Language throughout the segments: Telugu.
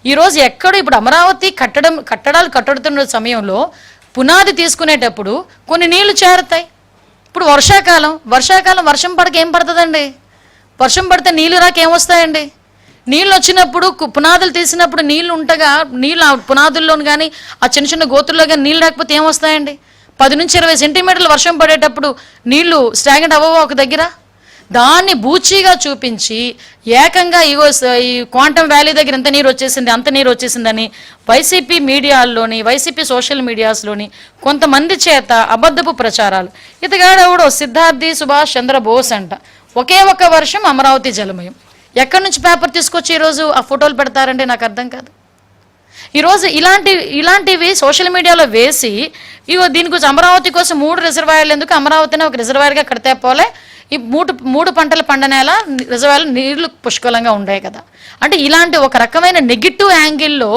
ఈరోజు ఎక్కడ ఇప్పుడు అమరావతి కట్టడాలు కట్టడుతున్న సమయంలో పునాది తీసుకునేటప్పుడు కొన్ని నీళ్లు చేరుతాయి. ఇప్పుడు వర్షాకాలం వర్షం పడక ఏం పడుతుందండి? వర్షం పడితే నీళ్ళు రాక ఏమొస్తాయండి? నీళ్ళు వచ్చినప్పుడు పునాదులు తీసినప్పుడు నీళ్ళు ఉంటగా నీళ్ళు ఆ పునాదుల్లోని కానీ ఆ చిన్న చిన్న గోతుల్లో కానీ నీళ్ళు రాకపోతే ఏమొస్తాయండి? 10 నుంచి 20 సెంటీమీటర్లు వర్షం పడేటప్పుడు నీళ్లు స్టాగ్నెంట్ అవ్వవు ఒక దగ్గర. దాన్ని బూచీగా చూపించి ఏకంగా ఈ క్వాంటమ్ వ్యాలీ దగ్గర ఎంత నీరు వచ్చేసింది అంత నీరు వచ్చేసిందని వైసీపీ మీడియాల్లోని వైసీపీ సోషల్ మీడియాస్లోని కొంతమంది చేత అబద్ధపు ప్రచారాలు. ఇతగాడెవడో సిద్ధార్థి సుభాష్ చంద్రబోస్ అంట. ఒకే ఒక వర్షం అమరావతి జలమయం. ఎక్కడి నుంచి పేపర్ తీసుకొచ్చి ఈరోజు ఆ ఫోటోలు పెడతారంటే నాకు అర్థం కాదు. ఈరోజు ఇలాంటివి సోషల్ మీడియాలో వేసి దీని గురించి అమరావతి కోసం 3 రిజర్వాయర్లు ఎందుకు, అమరావతిని ఒక రిజర్వాయర్గా కడితే పోలే, ఈ మూడు పంటలు పండనేలా రిజర్వాయర్లు నీళ్లు పుష్కలంగా ఉండాయి కదా. అంటే ఇలాంటి ఒక రకమైన నెగిటివ్ యాంగిల్లో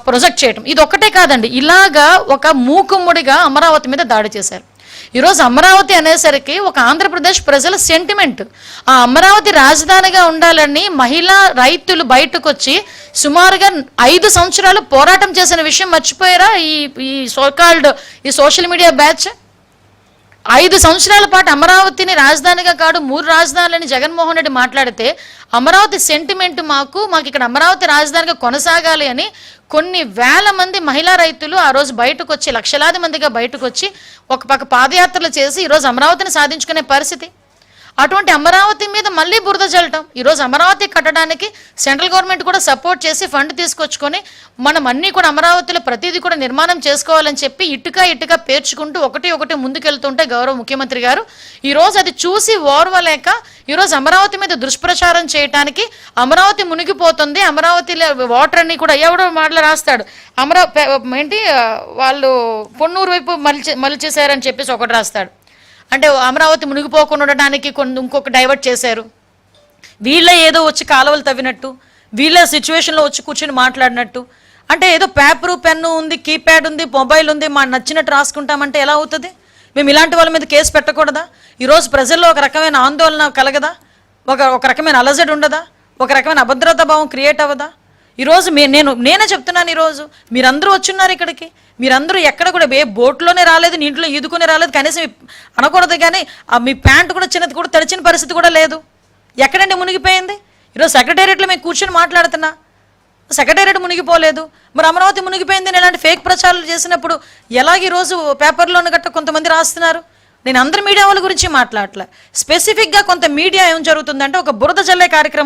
ప్రొజెక్ట్ చేయటం ఇది ఒక్కటే కాదండి. ఇలాగా ఒక మూకుమ్ముడిగా అమరావతి మీద దాడి చేశారు. ఈరోజు అమరావతి అనేసరికి ఒక ఆంధ్రప్రదేశ్ ప్రజల సెంటిమెంట్. ఆ అమరావతి రాజధానిగా ఉండాలని మహిళా రైతులు బయటకు వచ్చి సుమారుగా 5 సంవత్సరాలు పోరాటం చేసిన విషయం మర్చిపోయారా ఈ సోకాల్డ్ ఈ సోషల్ మీడియా బ్యాచ్? 5 సంవత్సరాల పాటు అమరావతిని రాజధానిగా కాదు 3 రాజధానులని జగన్మోహన్ రెడ్డి మాట్లాడితే అమరావతి సెంటిమెంట్ మాకు ఇక్కడ అమరావతి రాజధానిగా కొనసాగాలి అని కొన్ని వేల మంది మహిళా రైతులు ఆ రోజు బయటకు వచ్చి లక్షలాది మందిగా బయటకు వచ్చి ఒక పక్క పాదయాత్రలు చేసి ఈరోజు అమరావతిని సాధించుకునే పరిస్థితి. అటువంటి అమరావతి మీద మళ్ళీ బురద చల్లటం. ఈరోజు అమరావతి కట్టడానికి సెంట్రల్ గవర్నమెంట్ కూడా సపోర్ట్ చేసి ఫండ్ తీసుకొచ్చుకొని మనం అన్నీ కూడా అమరావతిలో ప్రతిదీ కూడా నిర్మాణం చేసుకోవాలని చెప్పి ఇటుక పేర్చుకుంటూ ఒకటి ముందుకెళ్తుంటే గౌరవ ముఖ్యమంత్రి గారు ఈరోజు అది చూసి ఓర్వలేక ఈరోజు అమరావతి మీద దుష్ప్రచారం చేయడానికి అమరావతి మునిగిపోతుంది, అమరావతిలో వాటర్ అన్ని కూడా ఎవడో మాటలు రాస్తాడు, వాళ్ళు పొన్నూరు వైపు మలిచేశారని చెప్పేసి ఒకటి రాస్తాడు. అంటే అమరావతి మునిగిపోకుండా ఉండడానికి ఇంకొక డైవర్ట్ చేశారు. వీళ్ళే ఏదో వచ్చి కాలువలు తవ్వినట్టు, వీళ్ళే సిచ్యువేషన్లో వచ్చి కూర్చొని మాట్లాడినట్టు. అంటే ఏదో పేపరు పెన్ను ఉంది, కీప్యాడ్ ఉంది, మొబైల్ ఉంది, మా నచ్చినట్టు రాసుకుంటామంటే ఎలా అవుతుంది? మేము ఇలాంటి వాళ్ళ మీద కేసు పెట్టకూడదా? ఈరోజు ప్రజల్లో ఒక రకమైన ఆందోళన కలగదా? ఒక రకమైన అలజడి ఉండదా? ఒక రకమైన అభద్రతా భావం క్రియేట్ అవ్వదా? ఈరోజు నేనే చెప్తున్నాను, ఈరోజు మీరందరూ వచ్చున్నారు ఇక్కడికి, మీరందరూ ఎక్కడ కూడా ఏ బోట్లోనే రాలేదు, నీటిలో ఈదుకునే రాలేదు, కనీసం అనకూడదు కానీ మీ ప్యాంటు కూడా చిన్నది కూడా తడిచిన పరిస్థితి కూడా లేదు. ఎక్కడండి మునిగిపోయింది? ఈరోజు సెక్రటేరియట్లో మేము కూర్చొని మాట్లాడుతున్నా, సెక్రటేరియట్ మునిగిపోలేదు, మరి అమరావతి మునిగిపోయింది అని ఇలాంటి ఫేక్ ప్రచారాలు చేసినప్పుడు ఎలాగ ఈరోజు పేపర్లోని గట్ట కొంతమంది రాస్తున్నారు? నేను అందరి మీడియా వాళ్ళ గురించి మాట్లాడలే, స్పెసిఫిక్గా కొంత మీడియా ఏం జరుగుతుందంటే ఒక బురద జల్లే కార్యక్రమం